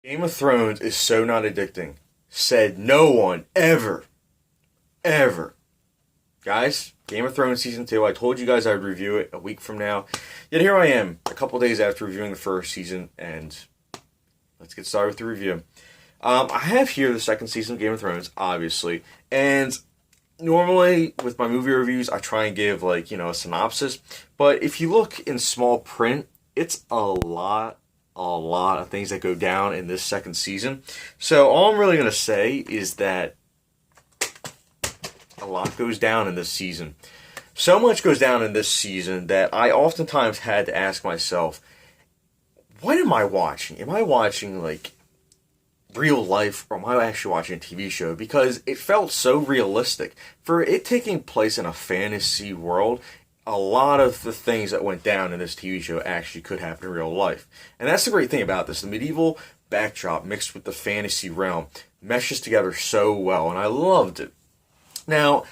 Game of Thrones is so not addicting. Said no one ever. Ever. Guys, Game of Thrones Season 2, I told you guys I would review it a week from now. Yet here I am, a couple days after reviewing the first season, and let's get started with the review. I have here the second season of Game of Thrones, obviously, and normally with my movie reviews, I try and give, a synopsis, but if you look in small print, it's a lot of things that go down in this second season. So all I'm really going to say is that a lot goes down in this season. So much goes down in this season that I oftentimes had to ask myself, what am I watching? Am I watching, real life, or am I actually watching a TV show? Because it felt so realistic. For it taking place in a fantasy world, a lot of the things that went down in this TV show actually could happen in real life. And that's the great thing about this. The medieval backdrop mixed with the fantasy realm meshes together so well, and I loved it. Now,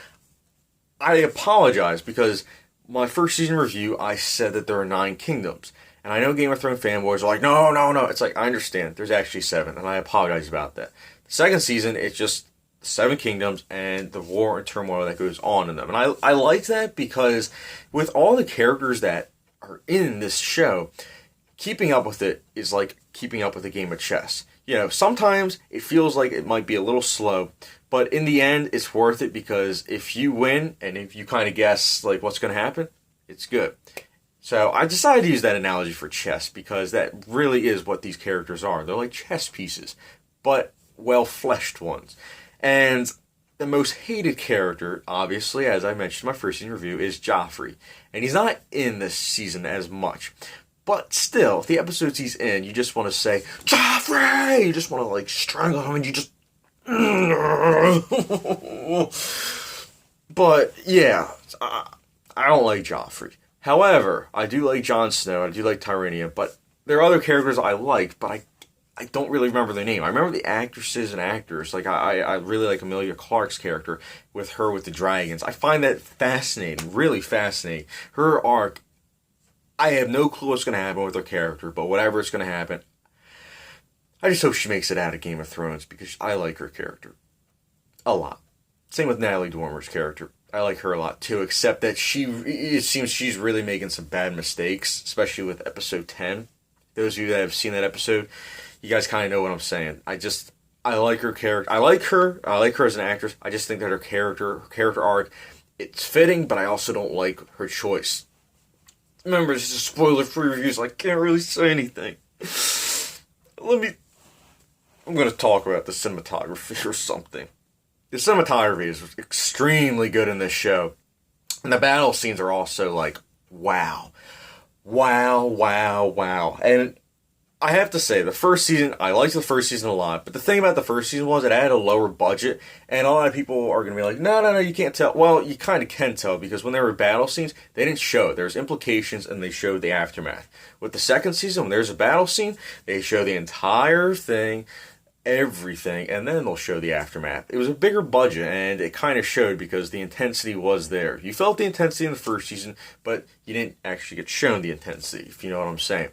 I apologize because my first season review, I said that there are 9 kingdoms. And I know Game of Thrones fanboys are like, no. It's like, I understand. There's actually 7, and I apologize about that. The second season, it's just 7 kingdoms and the war and turmoil that goes on in them. And I like that because with all the characters that are in this show, keeping up with it is like keeping up with a game of chess. Sometimes it feels like it might be a little slow, but in the end, it's worth it because if you win and if you kind of guess what's going to happen, it's good. So I decided to use that analogy for chess because that really is what these characters are. They're like chess pieces, but well-fleshed ones. And the most hated character, obviously, as I mentioned in my first season review, is Joffrey. And he's not in this season as much. But still, if the episodes he's in, you just want to say, Joffrey! You just want to, strangle him and you just... But, yeah, I don't like Joffrey. However, I do like Jon Snow, I do like Tyrion, but there are other characters I like, but I don't really remember their name. I remember the actresses and actors. I really like Emilia Clarke's character with her with the dragons. I find that fascinating, really fascinating. Her arc, I have no clue what's going to happen with her character, but whatever is going to happen, I just hope she makes it out of Game of Thrones because I like her character a lot. Same with Natalie Dormer's character. I like her a lot too, except that it seems she's really making some bad mistakes, especially with episode 10. Those of you that have seen that episode, you guys kind of know what I'm saying. I like her character. I like her as an actress. I just think that her character arc, it's fitting, but I also don't like her choice. Remember, this is a spoiler-free review, so I can't really say anything. I'm going to talk about the cinematography or something. The cinematography is extremely good in this show. And the battle scenes are also wow. Wow. And I have to say, the first season, I liked the first season a lot. But the thing about the first season was it had a lower budget. And a lot of people are going to be like, no, you can't tell. Well, you kind of can tell because when there were battle scenes, they didn't show it. There's implications and they showed the aftermath. With the second season, when there's a battle scene, they show the entire thing, everything, and then they'll show the aftermath. It was a bigger budget, and it kind of showed because the intensity was there. You felt the intensity in the first season, but you didn't actually get shown the intensity, if you know what I'm saying.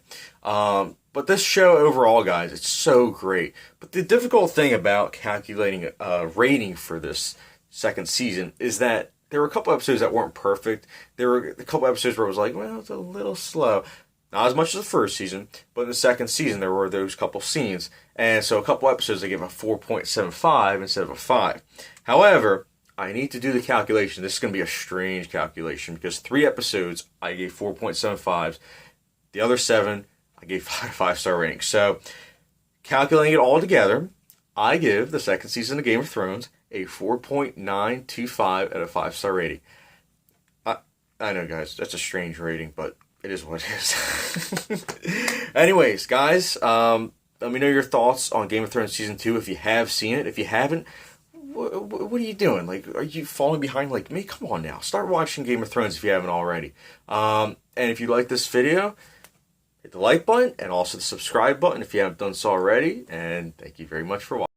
But this show overall, guys, it's so great. But the difficult thing about calculating a rating for this second season is that there were a couple episodes that weren't perfect. There were a couple episodes where it was it's a little slow. Not as much as the first season, but in the second season there were those couple scenes. And so a couple episodes I gave a 4.75 instead of a 5. However, I need to do the calculation. This is going to be a strange calculation because 3 episodes I gave 4.75s. The other 7 I gave 5-star ratings. So calculating it all together, I give the second season of Game of Thrones a 4.925 out of 5-star rating. I know, guys, that's a strange rating, but it is what it is. Anyways, guys, let me know your thoughts on Game of Thrones Season 2 if you have seen it. If you haven't, what are you doing? Are you falling behind like me? Come on now. Start watching Game of Thrones if you haven't already. And if you like this video, hit the like button and also the subscribe button if you haven't done so already. And thank you very much for watching.